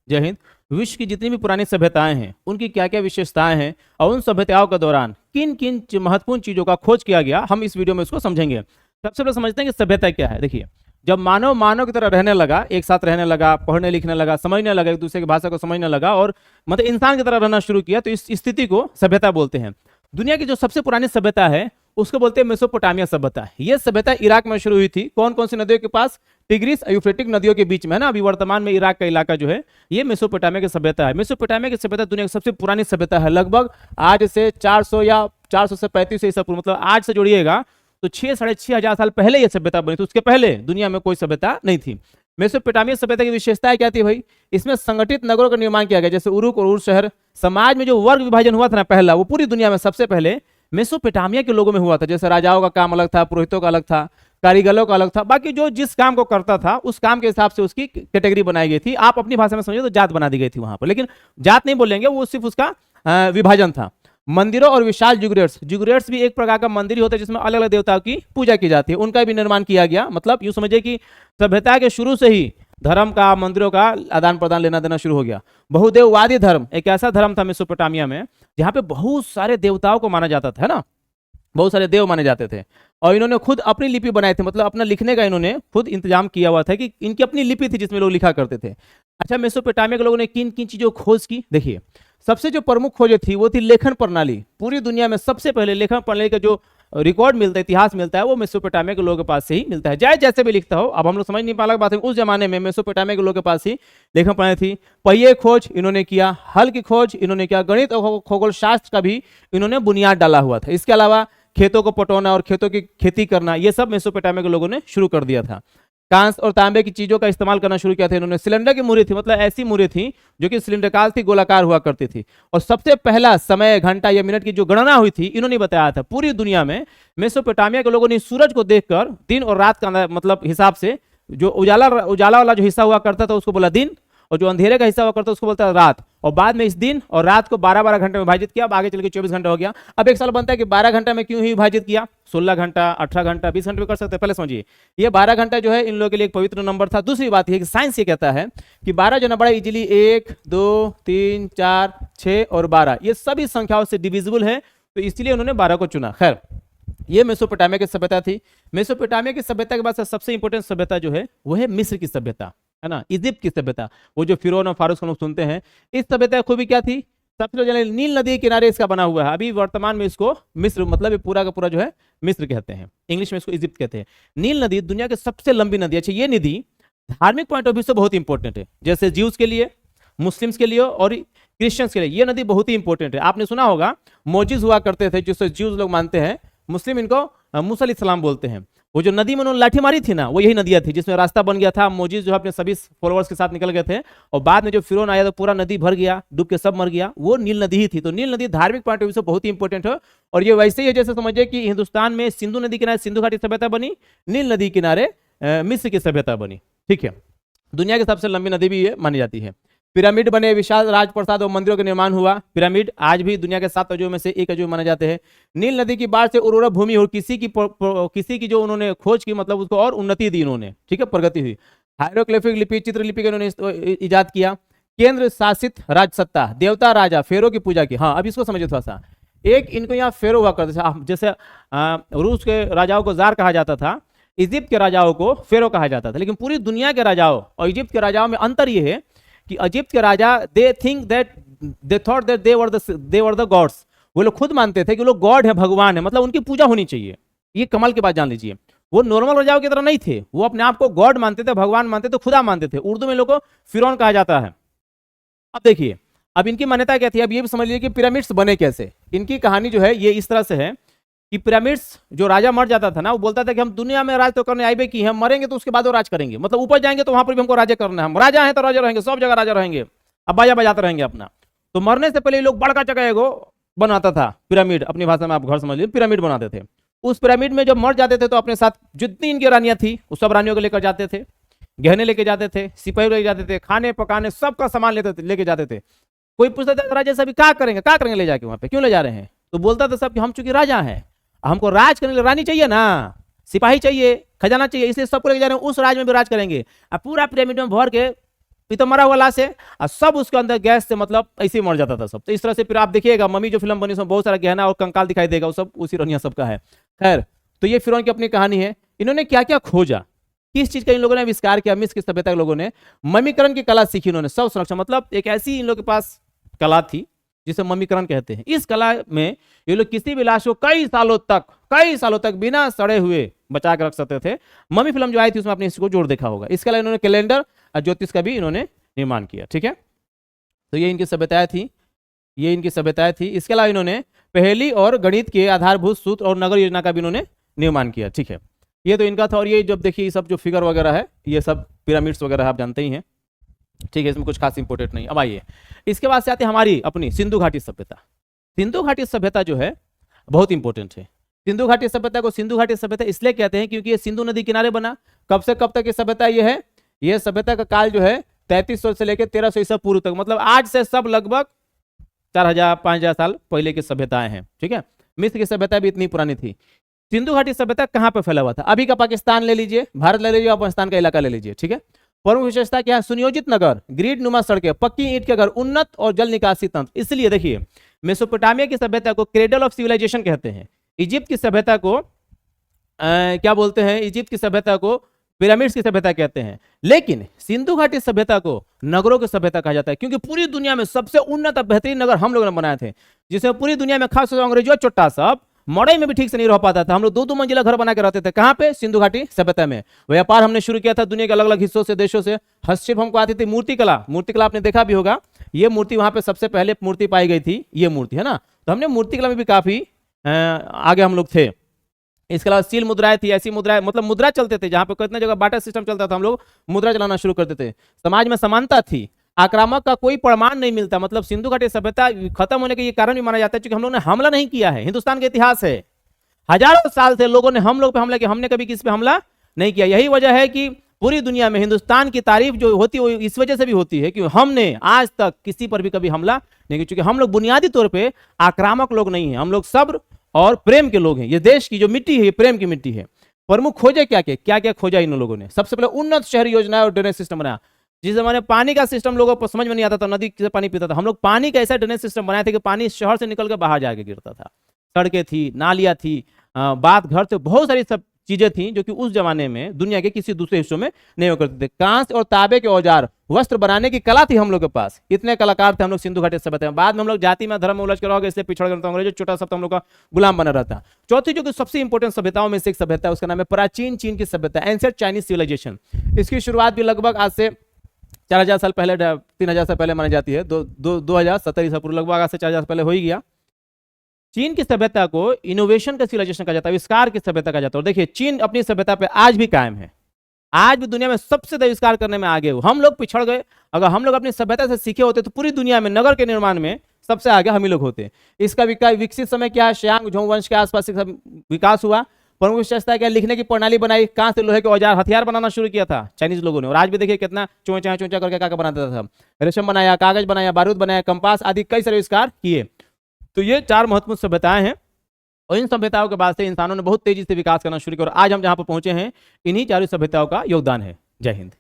जय हिंद। विश्व की जितनी भी पुरानी सभ्यताएं हैं उनकी क्या क्या विशेषताएं हैं और उन सभ्यताओं के दौरान किन किन महत्वपूर्ण चीजों का खोज किया गया, हम इस वीडियो में इसको समझेंगे। सबसे पहले समझते हैं कि सभ्यता क्या है। देखिए, जब मानव मानव की तरह रहने लगा, एक साथ रहने लगा, पढ़ने लिखने लगा, समझने लगा, एक दूसरे की भाषा को समझने लगा और मतलब इंसान की तरह रहना शुरू किया, तो इस स्थिति को सभ्यता बोलते हैं। दुनिया की जो सबसे पुरानी सभ्यता है उसको बोलते हैं मेसोपोटामिया सभ्यता। यह सभ्यता इराक में शुरू हुई थी। कौन कौन सी नदियों के पास? टिग्रिस और यूफ्रेटिक नदियों के बीच में है ना। अभी वर्तमान में इराक का इलाका जो है ये मेसोपोटामिया की सभ्यता है। मेसोपोटामिया की सभ्यता दुनिया की सबसे पुरानी सभ्यता है। लगभग आज से 400 या 400 से 35 ईसा पूर्व, मतलब आज से जोड़िएगा तो 6-6,500 साल पहले यह सभ्यता बनी थी। उसके पहले दुनिया में कोई सभ्यता नहीं थी। मेसोपोटामिया सभ्यता की विशेषताएं क्या थी भाई? इसमें संगठित नगरों का निर्माण किया गया, जैसे उरुक और उर शहर। समाज में जो वर्ग विभाजन हुआ था ना पहला, वो पूरी दुनिया में सबसे पहले मेसोपोटामिया के लोगों में हुआ था। जैसे राजाओं का काम अलग था, पुरोहितों का अलग था, कारीगरों का अलग था। बाकी जो जिस काम को करता था उस काम के हिसाब से उसकी कैटेगरी बनाई गई थी। आप अपनी भाषा में समझिए तो जात बना दी गई थी वहां पर, लेकिन जात नहीं बोलेंगे, वो सिर्फ उसका विभाजन था। मंदिरों और विशाल जुगरेट्स भी एक प्रकार का मंदिर ही होता है जिसमें अलग अलग देवताओं की पूजा की जाती है, उनका भी निर्माण किया गया। मतलब यूं समझिए कि सभ्यता के शुरू से ही धर्म का, मंदिरों का आदान प्रदान, लेना देना शुरू हो गया। बहुदेववादी धर्म एक ऐसा धर्म था मेसोपोटामिया में जहां पे बहुत सारे देवताओं को माना जाता था, है ना, बहुत सारे देव माने जाते थे। और इन्होंने खुद अपनी लिपि बनाई थी, मतलब अपना लिखने का इन्होंने खुद इंतजाम किया हुआ था कि इनकी अपनी लिपि थी जिसमें लोग लिखा करते थे। अच्छा, मेसोपोटामिया के लोगों ने किन किन चीजों को खोज की? देखिए, सबसे जो प्रमुख खोज थी वो थी लेखन प्रणाली। पूरी दुनिया में सबसे पहले लेखन प्रणाली का जो रिकॉर्ड मिलता है, इतिहास मिलता है, वो मेसोपोटामिया के लोगों के पास से ही मिलता है। चाहे जैसे भी लिखता हो, अब हम लोग समझ नहीं पा रहा बात है, उस जमाने में मेसोपोटामिया के लोगों के पास ही लेखन प्रणाली थी। पहिए खोज इन्होंने किया, हल की खोज इन्होंने किया, गणित और खगोल शास्त्र का भी इन्होंने बुनियाद डाला हुआ था। इसके अलावा खेतों को पटोना और खेतों की खेती करना, ये सब मेसोपोटामिया के लोगों ने शुरू कर दिया था। कांस्य और तांबे की चीजों का इस्तेमाल करना शुरू किया था इन्होंने। सिलेंडर की मुहरें थी, मतलब ऐसी मुहरें थी जो कि सिलेंडरकाल थी, गोलाकार हुआ करती थी। और सबसे पहला समय, घंटा या मिनट की जो गणना हुई थी इन्होंने बताया था। पूरी दुनिया में मेसोपोटामिया के लोगों ने सूरज को देखकर दिन और रात का मतलब हिसाब से, जो उजाला वाला जो हिस्सा हुआ करता था उसको बोला दिन, और जो अंधेरे का हिस्सा हुआ करता उसको बोलता है रात। और बाद में इस दिन और रात को 12-12 घंटे में विभाजित किया। अब आगे चल के 24 घंटा हो गया। अब एक साल बनता है कि 12 घंटा में क्यों ही विभाजित किया? 16 घंटा, 18 घंटा, 20 घंटे में कर सकते हैं। पहले समझिए, ये 12 घंटा जो है इन लोगों के लिए एक पवित्र नंबर था। दूसरी बात यह कि साइंस ये कहता है कि 12 जो ना बड़ा इजीली 1, 2, 3, 4, 6 और 12 ये सभी संख्याओं से डिविजिबल है, तो इसलिए उन्होंने 12 को चुना। खैर, ये मेसोपोटामिया की सभ्यता थी। मेसोपोटामिया की सभ्यता के बाद सबसे इंपॉर्टेंट सभ्यता जो है वो है मिस्र की सभ्यता, है ना, इजिप्ट की सभ्यता। वो जो फिरौन और फारूक को लोग सुनते हैं, इस सभ्यता की खूबी क्या थी? सबसे पहले नील नदी के किनारे इसका बना हुआ है। अभी वर्तमान में इसको मिस्र, मतलब ये पूरा का पूरा जो है मिस्र कहते हैं, इंग्लिश में इसको इजिप्ट कहते हैं। नील नदी दुनिया की सबसे लंबी नदी। अच्छा, ये नदी धार्मिक पॉइंट ऑफ व्यू से बहुत इंपॉर्टेंट है, जैसे ज्यूज के लिए, मुस्लिम्स के लिए और क्रिश्चियंस के लिए ये नदी बहुत ही इंपॉर्टेंट है। आपने सुना होगा मोजिज हुआ करते थे जिससे ज्यूज लोग मानते हैं, मुस्लिम इनको मूसा अलैहिस्सलाम बोलते हैं। वो जो नदी में उन्होंने लाठी मारी थी ना, वो यही नदियां थी जिसमें रास्ता बन गया था। मोजिज जो अपने सभी फॉलोअर्स के साथ निकल गए थे और बाद में जो फिरौन आया तो पूरा नदी भर गया, डूब के सब मर गया। वो नील नदी ही थी। तो नील नदी धार्मिक पॉइंट ऑफ व्यू से बहुत ही इंपॉर्टेंट है। और ये वैसे ही है जैसे समझिए कि हिंदुस्तान में सिंधु नदी किनारे सिंधु घाटी सभ्यता बनी, नील नदी किनारे मिस्र की सभ्यता बनी। ठीक है, दुनिया की सबसे लंबी नदी भी ये मानी जाती है। पिरामिड बने, विशाल राजप्रसाद और मंदिरों का निर्माण हुआ। पिरामिड आज भी दुनिया के 7 अजूबों में से एक अजूबा माने जाते हैं। नील नदी की बाढ़ से उर्वरक भूमि और किसी की जो उन्होंने खोज की, मतलब उसको और उन्नति दी इन्होंने, ठीक है, प्रगति हुई। हायरोग्लिफिक लिपि, चित्रलिपि का इन्होंने इजाद किया। केंद्र शासित राजसत्ता, देवता राजा फेरो की पूजा की। हाँ, अब इसको समझिए थोड़ा सा। एक इनको यहाँ फेरो हुआ करते थे, जैसे रूस के राजाओं को जार कहा जाता था, इजिप्ट के राजाओं को फेरो कहा जाता था। लेकिन पूरी दुनिया के राजाओं और इजिप्ट के राजाओं में अंतर यह है कि इजिप्ट के राजा they thought that they were the gods. वो लोग खुद मानते थे कि लोग गॉड है, भगवान है, मतलब उनकी पूजा होनी चाहिए। ये कमाल की बात जान लीजिए। वो नॉर्मल राजाओं की तरह नहीं थे, वो अपने आप को गॉड मानते थे, भगवान मानते थे, खुदा मानते थे। उर्दू में लोगों को फिरौन कहा जाता है। अब देखिए, अब इनकी मान्यता क्या थी? अब ये भी समझ लीजिए कि पिरामिड्स बने कैसे। इनकी कहानी जो है ये इस तरह से है कि पिरामिड्स, जो राजा मर जाता था ना, वो बोलता था कि हम दुनिया में राज तो करने आए कि हम मरेंगे तो उसके बाद वो राज करेंगे, मतलब ऊपर जाएंगे तो वहां पर भी हमको राजा करना है। हम राजा हैं तो राजा रहेंगे, सब जगह राजा रहेंगे, अब बाजा बजाते रहेंगे अपना। तो मरने से पहले ये लोग बड़का चका एगो बनाता था पिरामिड, अपनी भाषा में आप घर समझ लीजिए, पिरामिड बनाते थे। उस पिरामिड में जब मर जाते थे तो अपने साथ जितनी इनकी रानियां थी उस सब रानियों को लेकर जाते थे, गहने लेके जाते थे, सिपाही लेके जाते थे, खाने पकाने सबका सामान लेके जाते थे। कोई पूछता था राजा साहब क्या करेंगे ले जाके वहां पे, क्यों ले जा रहे हैं? तो बोलता था सब कि हम चूंकि राजा हैं, हमको राज करने के लिए रानी चाहिए ना, सिपाही चाहिए, खजाना चाहिए, इसलिए सबको लेके जा रहे हैं, उस राज में भी राज करेंगे। अब पूरा पिरामिड में भर के ये तो मरा हुआ लाश है, और सब उसके अंदर गैस से मतलब ऐसे ही मर जाता था सब। तो इस तरह से फिर आप देखिएगा मम्मी जो फिल्म बनी उसमें बहुत सारा गहना और कंकाल दिखाई देगा, वो सब उसी रनिया सबका है। खैर, तो ये फिरौन की अपनी कहानी है। इन्होंने क्या क्या खोजा, किस चीज का इन लोगों ने आविष्कार किया, मिस्र की सभ्यता के लोगों ने मम्मीकरण की कला सीखी इन्होंने, शव संरक्षण, मतलब एक ऐसी इन लोगों के पास कला थी जिसे मम्मीकरण कहते हैं। इस कला में ये लोग किसी भी लाश को कई सालों तक बिना सड़े हुए बचा के रख सकते थे। मम्मी फिल्म जो आई थी उसमें आपने इसको जोड़ देखा होगा। इसके अलावा इन्होंने कैलेंडर और ज्योतिष का भी इन्होंने निर्माण किया। ठीक है, तो ये इनकी सभ्यताएं थी, इसके अलावा इन्होंने पहेली और गणित के आधारभूत सूत्र और नगर योजना का भी इन्होंने निर्माण किया। ठीक है, ये तो इनका था। और ये जब देखिए सब जो फिगर वगैरह है, ये सब पिरामिड्स वगैरह आप जानते ही हैं। ठीक है, इसमें कुछ खास इंपोर्टेंट नहीं। अब आइए, इसके बाद से आते हैं हमारी अपनी सिंधु घाटी सभ्यता। सिंधु घाटी सभ्यता जो है बहुत इंपॉर्टेंट है। सिंधु घाटी सभ्यता को सिंधु घाटी सभ्यता इसलिए कहते हैं क्योंकि ये सिंधु नदी किनारे बना। कब से कब तक ये सभ्यता ये है? ये सभ्यता का काल जो है 3300 से लेकर 1300 ईसा पूर्व तक, मतलब आज से सब लगभग 4000-5000 साल पहले की सभ्यताएं हैं। ठीक है, मिस्र की सभ्यता भी इतनी पुरानी थी। सिंधु घाटी सभ्यता कहां पर फैला हुआ था? अभी का पाकिस्तान ले लीजिए, भारत ले लीजिए, अफगानिस्तान का इलाका ले लीजिए। ठीक है, प्रमुख विशेषता क्या है? सुनियोजित नगर, ग्रिड नुमा सड़कें, पक्की ईंट के घर, उन्नत और जल निकासी तंत्र। इसलिए देखिए, मेसोपोटामिया की सभ्यता को क्रेडल ऑफ सिविलाइजेशन कहते हैं। इजिप्ट की सभ्यता को क्या बोलते हैं? इजिप्ट की सभ्यता को पिरामिड्स की सभ्यता कहते हैं। लेकिन सिंधु घाटी सभ्यता को नगरों की सभ्यता कहा जाता है, क्योंकि पूरी दुनिया में सबसे उन्नत और बेहतरीन नगर हम लोगों ने बनाए थे, जिसमें पूरी दुनिया में खासतौर से अंग्रेजों चुट्टा सब मड़ई में भी ठीक से नहीं रह पाता था। हम लोग 2-2 मंजिला घर बना के रहते थे। कहां पे? सिंधु घाटी सभ्यता में। व्यापार हमने शुरू किया था दुनिया के अलग अलग हिस्सों से, देशों से। हस्तशिल्प हमको आती थी। मूर्तिकला आपने देखा भी होगा, ये मूर्ति वहां पे सबसे पहले मूर्ति पाई गई थी, ये मूर्ति है ना। तो हमने मूर्तिकला में भी काफी आगे हम लोग थे। इसके अलावा सील मुद्राएं थी, ऐसी मुद्राएं, मतलब मुद्रा चलते थे जहां पे कितने जगह बाटर सिस्टम चलता था, हम लोग मुद्रा चलाना शुरू करते थे। समाज में समानता थी, आक्रामक का कोई प्रमाण नहीं मिलता। मतलब सिंधु घाटी सभ्यता खत्म होने के ये कारण भी माना जाता है क्योंकि हम लोग ने हमला नहीं किया है। हिंदुस्तान का इतिहास है, हजारों साल से लोगों ने हम लोग पे हमला किया, हमने कभी किसी पे हमला नहीं किया। यही वजह है कि पूरी दुनिया में हिंदुस्तान की तारीफ जो होती है वो इस वजह से भी होती है कि हमने आज तक किसी पर भी कभी हमला नहीं किया, क्योंकि हम लोग बुनियादी तौर पे आक्रामक लोग नहीं हैं। हम लोग सब्र और प्रेम के लोग हैं। ये देश की जो मिट्टी है ये प्रेम की मिट्टी है। प्रमुख खोजे क्या खोजा इन लोगों ने? सबसे पहले उन्नत शहरी योजना और ड्रेनेज सिस्टम बनाया। जिस जमाने पानी का सिस्टम लोगों को समझ में नहीं आता था, नदी से पानी पीता था, हम लोग पानी का ऐसा ड्रेनेज सिस्टम बनाए थे कि पानी शहर से निकल कर बाहर जाके गिरता था। सड़कें थी, नालियां थी, बात घर से, बहुत सारी सब चीजें थी जो कि उस जमाने में दुनिया के किसी दूसरे हिस्सों में नहीं हुआ करते थे। कांस्य और तांबे के औजार, वस्त्र बनाने की कला थी हम लोग के पास। इतने कलाकार थे हम लोग सिंधु घाटी सभ्यता में। बाद में हम लोग जाति में धर्म में उलझ कर रहोगे, इसलिए पिछड़ गए, अंग्रेजों छोटा सा हम लोग का गुलाम बना रहता। चौथी जो कि सबसे इंपॉर्टेंट सभ्यताओं में से एक सभ्यता है, उसका नाम है प्राचीन चीन की सभ्यता, एंशिएंट चाइनीज सिविलाइजेशन। इसकी शुरुआत भी लगभग आज से 4000 साल पहले, 3000 साल पहले मानी जाती है। 2070 ईसा पूर्व लगभग आज से 4000 पहले हो ही गया। चीन की सभ्यता को इनोवेशन का सिविलाइजेशन कहा जाता है, आविष्कार की सभ्यता कहा जाता है। और देखिए, चीन अपनी सभ्यता पे आज भी कायम है, आज भी दुनिया में सबसे ज्यादा आविष्कार करने में आगे हो। हम लोग पिछड़ गए। अगर हम लोग अपनी सभ्यता से सीखे होते तो पूरी दुनिया में नगर के निर्माण में सबसे आगे हम ही लोग होते। इसका विकसित समय क्या है? श्यांग झोंग वंश के आसपास विकास हुआ। प्रमुख विशेषता क्या? लिखने की प्रणाली बनाई, कांच से लोहे के औजार, हथियार बनाना शुरू किया था चाइनीज लोगों ने। और आज भी देखिए कितना चोंचा करके क्या बनाता था। रेशम बनाया, कागज बनाया, बारूद बनाया, कंपास आदि कई सारे आविष्कार किए। तो ये 4 महत्वपूर्ण सभ्यताएं हैं, और इन सभ्यताओं के बाद से इंसानों ने बहुत तेजी से विकास करना शुरू किया। और आज हम जहां पर पहुंचे हैं, इन्हीं 4 सभ्यताओं का योगदान है। जय हिंद।